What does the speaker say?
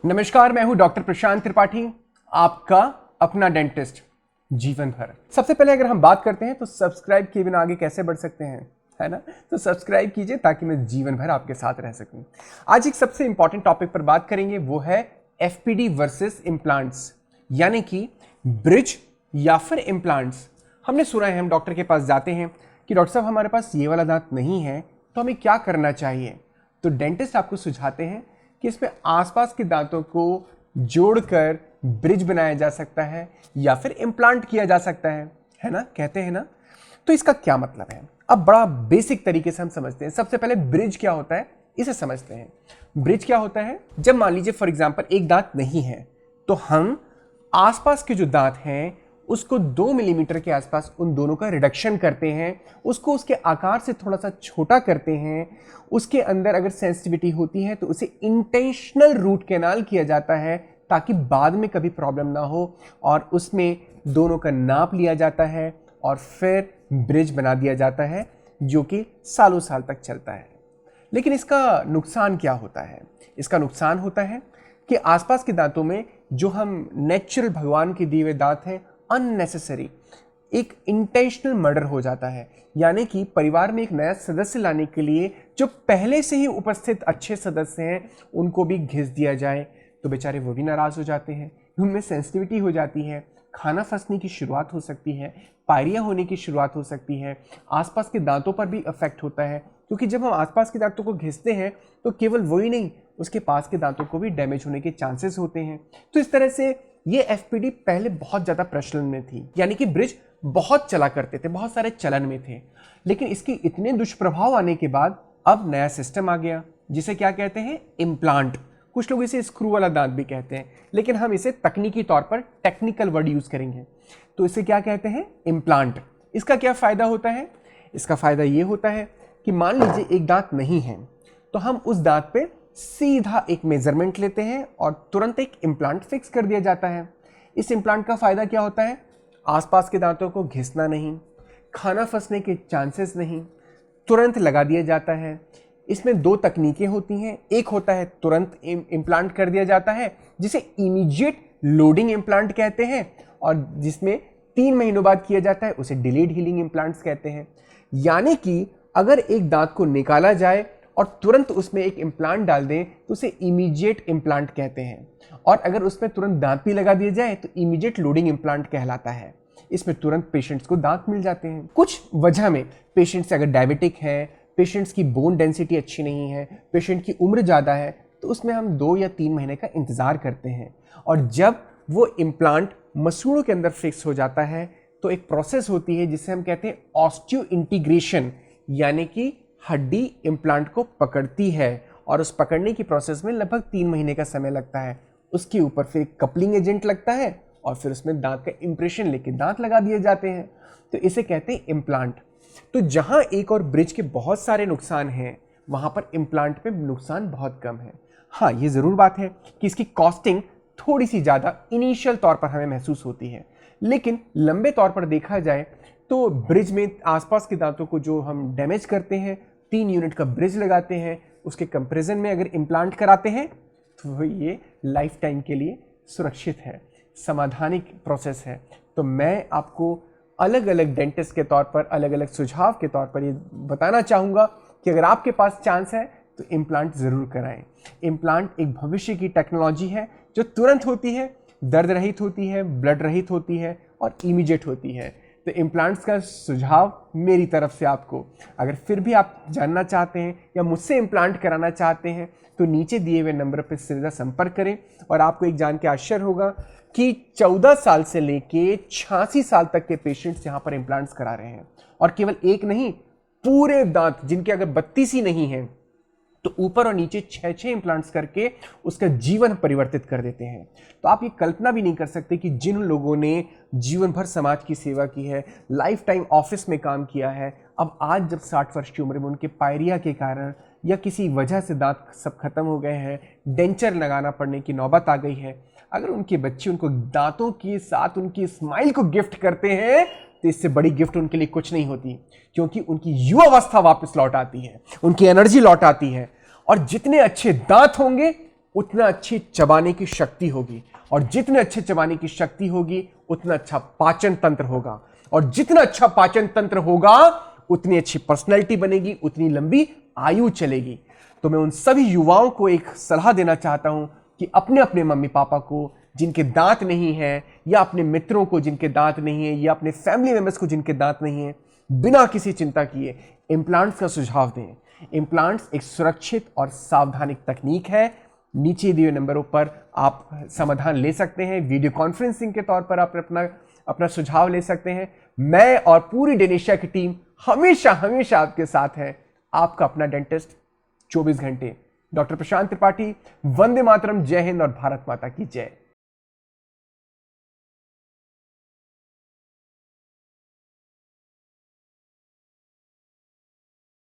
नमस्कार, मैं हूं डॉक्टर प्रशांत त्रिपाठी, आपका अपना डेंटिस्ट जीवन भर। सबसे पहले अगर हम बात करते हैं तो सब्सक्राइब किए बिना आगे कैसे बढ़ सकते हैं, है ना। तो सब्सक्राइब कीजिए ताकि मैं जीवन भर आपके साथ रह सकूं। आज एक सबसे इंपॉर्टेंट टॉपिक पर बात करेंगे, वो है एफपीडी वर्सेस इम्प्लांट्स, यानी कि ब्रिज या फिर इम्प्लांट्स। हमने सुना है, हम डॉक्टर के पास जाते हैं कि डॉक्टर साहब हमारे पास ये वाला दांत नहीं है तो हमें क्या करना चाहिए। तो डेंटिस्ट आपको सुझाते हैं कि इसमें आसपास के दांतों को जोड़कर ब्रिज बनाया जा सकता है या फिर इम्प्लांट किया जा सकता है ना, कहते हैं ना। तो इसका क्या मतलब है, अब बड़ा बेसिक तरीके से हम समझते हैं। सबसे पहले ब्रिज क्या होता है इसे समझते हैं। ब्रिज क्या होता है, जब मान लीजिए फॉर एग्जांपल एक दांत नहीं है तो हम आसपास के जो दांत हैं उसको 2 मिलीमीटर के आसपास उन दोनों का रिडक्शन करते हैं, उसको उसके आकार से थोड़ा सा छोटा करते हैं। उसके अंदर अगर सेंसिटिविटी होती है तो उसे इंटेंशनल रूट कैनाल किया जाता है ताकि बाद में कभी प्रॉब्लम ना हो, और उसमें दोनों का नाप लिया जाता है और फिर ब्रिज बना दिया जाता है जो कि सालों साल तक चलता है। लेकिन इसका नुकसान क्या होता है? इसका नुकसान होता है कि आसपास के दांतों में जो हम नेचुरल भगवान के दिए हुए दांत हैं, अननेसेसरी एक इंटेंशनल मर्डर हो जाता है। यानी कि परिवार में एक नया सदस्य लाने के लिए जो पहले से ही उपस्थित अच्छे सदस्य हैं उनको भी घिस दिया जाए तो बेचारे वो भी नाराज हो जाते हैं, उनमें सेंसिटिविटी हो जाती है, खाना फंसने की शुरुआत हो सकती है, पायरिया होने की शुरुआत हो सकती है, आसपास के दांतों पर भी इफेक्ट होता है। क्योंकि जब हम आसपास के दांतों को घिसते हैं तो केवल वही नहीं, उसके पास के दांतों को भी डैमेज होने के चांसेस होते हैं। तो इस तरह से ये एफपीडी पहले बहुत ज़्यादा प्रचलन में थी, यानी कि ब्रिज बहुत चला करते थे, बहुत सारे चलन में थे। लेकिन इसके इतने दुष्प्रभाव आने के बाद अब नया सिस्टम आ गया जिसे क्या कहते हैं, इम्प्लांट। कुछ लोग इसे स्क्रू वाला दांत भी कहते हैं, लेकिन हम इसे तकनीकी तौर पर टेक्निकल वर्ड यूज करेंगे तो इसे क्या कहते हैं, इम्प्लांट। इसका क्या फ़ायदा होता है? इसका फ़ायदा ये होता है कि मान लीजिए एक दांत नहीं है तो हम उस दांत पे सीधा एक मेजरमेंट लेते हैं और तुरंत एक इम्प्लांट फिक्स कर दिया जाता है। इस इम्प्लांट का फ़ायदा क्या होता है? आसपास के दांतों को घिसना नहीं, खाना फंसने के चांसेस नहीं, तुरंत लगा दिया जाता है। इसमें 2 तकनीकें होती हैं, एक होता है तुरंत इम्प्लांट कर दिया जाता है जिसे इमीडिएट लोडिंग इम्प्लांट कहते हैं, और जिसमें 3 महीनों बाद किया जाता है उसे डिलेड हीलिंग इम्प्लांट्स कहते हैं। यानी कि अगर एक दांत को निकाला जाए और तुरंत उसमें एक इम्प्लांट डाल दें तो उसे इमीडिएट इम्प्लांट कहते हैं, और अगर उसमें तुरंत दांत भी लगा दिया जाए तो इमीडिएट लोडिंग इम्प्लांट कहलाता है। इसमें तुरंत पेशेंट्स को दांत मिल जाते हैं। कुछ वजह में पेशेंट्स अगर डायबिटिक है, पेशेंट्स की बोन डेंसिटी अच्छी नहीं है, पेशेंट की उम्र ज़्यादा है, तो उसमें हम 2 या 3 महीने का इंतज़ार करते हैं। और जब वो इम्प्लांट मसूड़ों के अंदर फिक्स हो जाता है तो एक प्रोसेस होती है जिसे हम कहते हैं ऑस्टियो इंटीग्रेशन, यानी कि हड्डी इम्प्लांट को पकड़ती है, और उस पकड़ने की प्रोसेस में लगभग 3 महीने का समय लगता है। उसके ऊपर फिर कपलिंग एजेंट लगता है और फिर उसमें दांत का इंप्रेशन लेके दांत लगा दिए जाते हैं। तो इसे कहते हैं इम्प्लांट। तो जहां एक और ब्रिज के बहुत सारे नुकसान हैं, वहां पर इम्प्लांट में नुकसान बहुत कम है। हाँ, ये ज़रूर बात है कि इसकी कॉस्टिंग थोड़ी सी ज़्यादा इनिशियल तौर पर हमें महसूस होती है, लेकिन लंबे तौर पर देखा जाए तो ब्रिज में आसपास के दांतों को जो हम डैमेज करते हैं, 3 यूनिट का ब्रिज लगाते हैं, उसके कंपैरिजन में अगर इम्प्लांट कराते हैं तो ये लाइफ टाइम के लिए सुरक्षित है, समाधानिक प्रोसेस है। तो मैं आपको अलग अलग डेंटिस्ट के तौर पर, अलग अलग सुझाव के तौर पर ये बताना चाहूँगा कि अगर आपके पास चांस है तो इम्प्लांट ज़रूर कराएं। इम्प्लांट एक भविष्य की टेक्नोलॉजी है जो तुरंत होती है, दर्द रहित होती है, ब्लड रहित होती है और इमीडिएट होती है। तो इम्प्लांट्स का सुझाव मेरी तरफ से आपको। अगर फिर भी आप जानना चाहते हैं या मुझसे इम्प्लांट कराना चाहते हैं तो नीचे दिए हुए नंबर पर सीधा संपर्क करें, और आपको एक जान के आश्चर्य होगा कि 14 साल से लेके 86 साल तक के पेशेंट्स यहाँ पर इम्प्लांट्स करा रहे हैं। और केवल एक नहीं, पूरे दांत जिनके अगर 32 ही नहीं हैं तो ऊपर और नीचे 6-6 इम्प्लांट्स करके उसका जीवन परिवर्तित कर देते हैं। तो आप ये कल्पना भी नहीं कर सकते कि जिन लोगों ने जीवन भर समाज की सेवा की है, लाइफ टाइम ऑफिस में काम किया है, अब आज जब 60 वर्ष की उम्र में उनके पायरिया के कारण या किसी वजह से दांत सब खत्म हो गए हैं, डेंचर लगाना पड़ने की नौबत आ गई है, अगर उनके बच्चे उनको दांतों के साथ उनकी स्माइल को गिफ्ट करते हैं तो इससे बड़ी गिफ्ट उनके लिए कुछ नहीं होती, क्योंकि उनकी युवावस्था वापस लौट आती है, उनकी एनर्जी लौट आती है। और जितने अच्छे दांत होंगे उतना अच्छी चबाने की शक्ति होगी, और जितने अच्छे चबाने की शक्ति होगी उतना अच्छा पाचन तंत्र होगा, और जितना अच्छा पाचन तंत्र होगा उतनी अच्छी पर्सनैलिटी बनेगी, उतनी लंबी आयु चलेगी। तो मैं उन सभी युवाओं को एक सलाह देना चाहता हूं कि अपने अपने मम्मी पापा को जिनके दांत नहीं है, या अपने मित्रों को जिनके दांत नहीं है, या अपने फैमिली मेंबर्स को जिनके दांत नहीं है, बिना किसी चिंता किए इम्प्लांट्स का सुझाव दें। इम्प्लांट्स एक सुरक्षित और सावधानिक तकनीक है। नीचे दिए नंबरों पर आप समाधान ले सकते हैं, वीडियो कॉन्फ्रेंसिंग के तौर पर आप अपना सुझाव ले सकते हैं। मैं और पूरी डेनिशिया की टीम हमेशा हमेशा आपके साथ है। आपका अपना डेंटिस्ट 24 घंटे। डॉक्टर प्रशांत त्रिपाठी। वंदे मातरम। जय हिंद और भारत माता की जय।